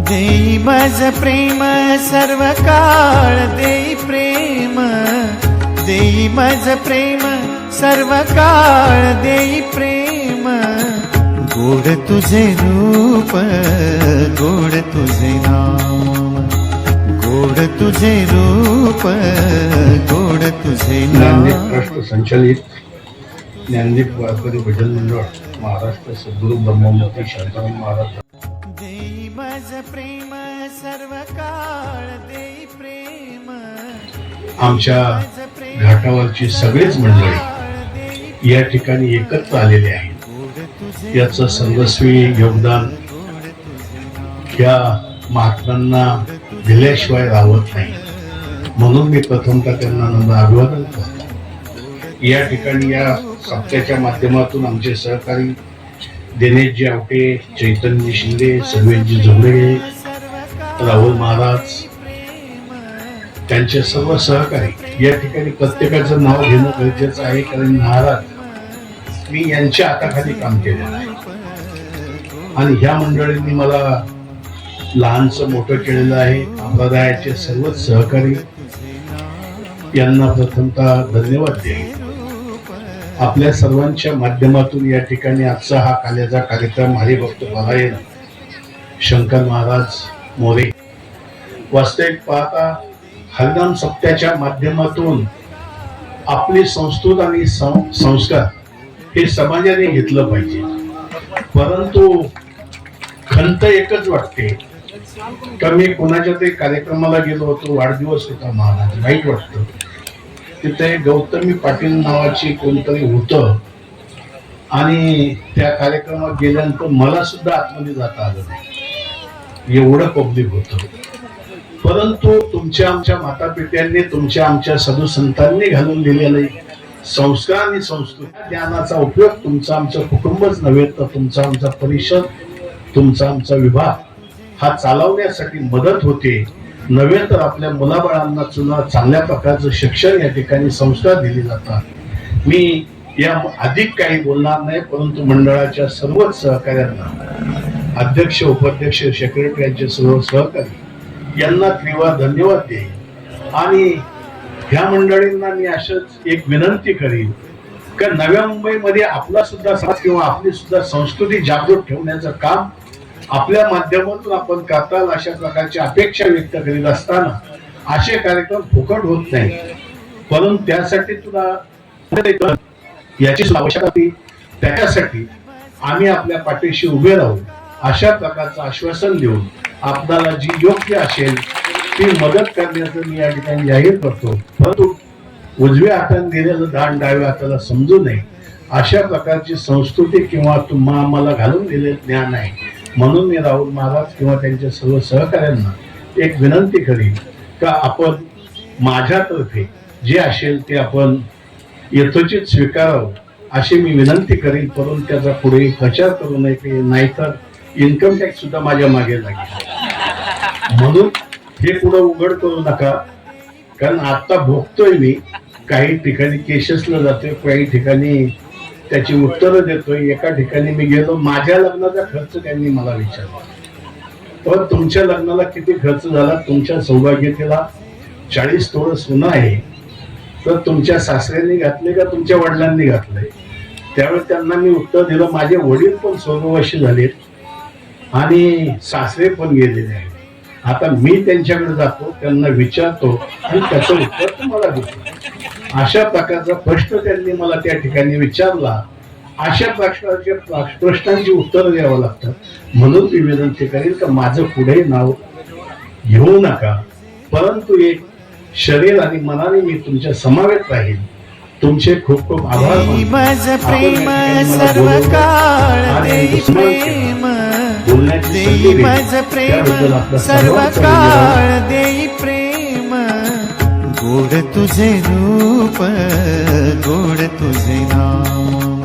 देई माझ प्रेम सर्व काळ देई प्रेम, देई माझ प्रेम सर्व काळ देई प्रेम। गोड तुझे रूप गोड तुझे नाम, गोड तुझे रूप गोड तुझे नाम। ज्ञानदीप ट्रस्ट संचालित ज्ञानदीप वारकरी भजन मंडळ महाराष्ट्र सद्गुरू ब्रह्ममुक्ती शांताराम महाराज। देई माझ प्रेम सर्व काळ देई प्रेम, आमच्या घाटावरची सगळीच मंडळी या ठिकाणी एकत्र आलेले आहेत। याचं सर्वस्वी योगदान या महात्म्यांना दिल्याशिवाय राहत नाही, म्हणून मी प्रथमतः त्यांना अभिवादन करतो। या ठिकाणी या सप्त्याच्या माध्यमातून आमचे सहकारी दिनेशजी आवटे, चैतन्य शिंदे, सर्वेजी जोगळे, राहुल महाराज, त्यांचे सर्व सहकारी या ठिकाणी प्रत्येकाचं नाव घेणं गरजेचं आहे, कारण महाराज मी यांच्या हाताखाली काम केलेलं आहे आणि ह्या मंडळींनी मला लहानचं मोठं केलेलं आहे। संप्रदायाचे सर्वच सहकारी यांना प्रथमतः धन्यवाद द्यावे। आपल्या सर्वांच्या माध्यमातून या ठिकाणी आजचा हा काल्याचा कार्यक्रम हरिभक्त परायण शंकर महाराज मोरे। वास्तविक पाहता हरिनाम सप्त्याच्या माध्यमातून आपली संस्कृत आणि संस्कार हे समाजाने घेतलं पाहिजे, परंतु खंत एकच वाटते का मी कोणाच्या तरी कार्यक्रमाला गेलो होतो, वाढदिवस होता महाराज, वाईट वाटतं। तिथे गौतमी पाटील नावाची कोणतरी होतं आणि त्या कार्यक्रमात गेल्यानंतर मला सुद्धा आतमध्ये जाता आलं नाही, एवढं पब्लिक होतं। परंतु तुमच्या आमच्या मातापित्यांनी, तुमच्या आमच्या साधू संतांनी घालून दिलेले संस्कार आणि संस्कृती ज्ञानाचा उपयोग तुमचं आमचं कुटुंबच नव्हे तर तुमचा आमचा परिषद, तुमचा आमचा विभाग हा चालवण्यासाठी मदत होते, नव्हे तर आपल्या मुलाबाळांना सुद्धा चांगल्या प्रकारचं शिक्षण या ठिकाणी संस्कार दिले जातात। मी या अधिक काही बोलणार नाही, परंतु मंडळाच्या सर्वच सहकार्यांना, अध्यक्ष, उपाध्यक्ष, सेक्रेटरी यांचे सर्व सहकारी यांना त्रिवार धन्यवाद देईन। आणि ह्या मंडळींना मी अशाच एक विनंती करीन का नव्या मुंबईमध्ये आपला सुद्धा समाज किंवा आपली सुद्धा संस्कृती जागृत ठेवण्याचं काम आपल्या माध्यमातून आपण करताल, अशा प्रकारची अपेक्षा व्यक्त करीत असताना असे कार्यक्रम फुकट होत नाही, परंतु त्यासाठी तुला याची आवश्यकता होती, त्याच्यासाठी आम्ही आपल्या पाठीशी उभे राहू अशा प्रकारचं आश्वासन देऊन आपल्याला जी योग्य असेल ती मदत करण्याचं मी या ठिकाणी जाहीर करतो। परंतु उजव्या हाताने दिलेलं दान डाव्या हाताला समजू नये अशा प्रकारची संस्कृती किंवा तुम्हा आम्हाला घालून दिलेलं ज्ञान आहे, म्हणून मी राहुल महाराज किंवा त्यांच्या सर्व सहकाऱ्यांना एक विनंती करीन का आपण माझ्यातर्फे जे असेल ते आपण यथोचित स्वीकारावं अशी मी विनंती करीन, परंतु त्याचा पुढे प्रचार करू नये, नाहीतर इन्कम टॅक्स सुद्धा माझ्या मागे लागेल। म्हणून हे पुढे उघड करू नका, कारण आता भोगतोय मी, काही ठिकाणी केसेसला जातोय, काही ठिकाणी त्याची उत्तरं देतोय। एका ठिकाणी मी गेलो, माझ्या लग्नाचा खर्च त्यांनी मला विचारला, पण तुमच्या लग्नाला किती खर्च झाला, तुमच्या सौभाग्यतेला 40 तोळ सोनं आहे तर तुमच्या सासऱ्यांनी घातले का तुमच्या वडिलांनी घातलंय? त्यावेळी त्यांना मी उत्तर दिलं, माझे वडील पण स्वर्गवासी झालेत आणि सासरे पण गेलेले आहेत, आता मी त्यांच्याकडे जातो, त्यांना विचारतो आणि त्याचं उत्तर तुम्हाला देतो। अशा प्रकारचा प्रश्न त्यांनी मला त्या ठिकाणी विचारला, अशा प्रकारच्या प्रश्नांची उत्तर द्यावं लागतात, म्हणून मी विनंती करेन का माझं पुढे नाव घेऊ नका, परंतु एक शरीर आणि मनाने मी तुमच्या समवेत राहील। तुमचे खूप खूप आभार। माझं प्रेम सर्व काळ देई प्रेम, देई माझं प्रेम सर्व काळ देई प्रेम। गोड तुझे रूप गोड तुझे नाम।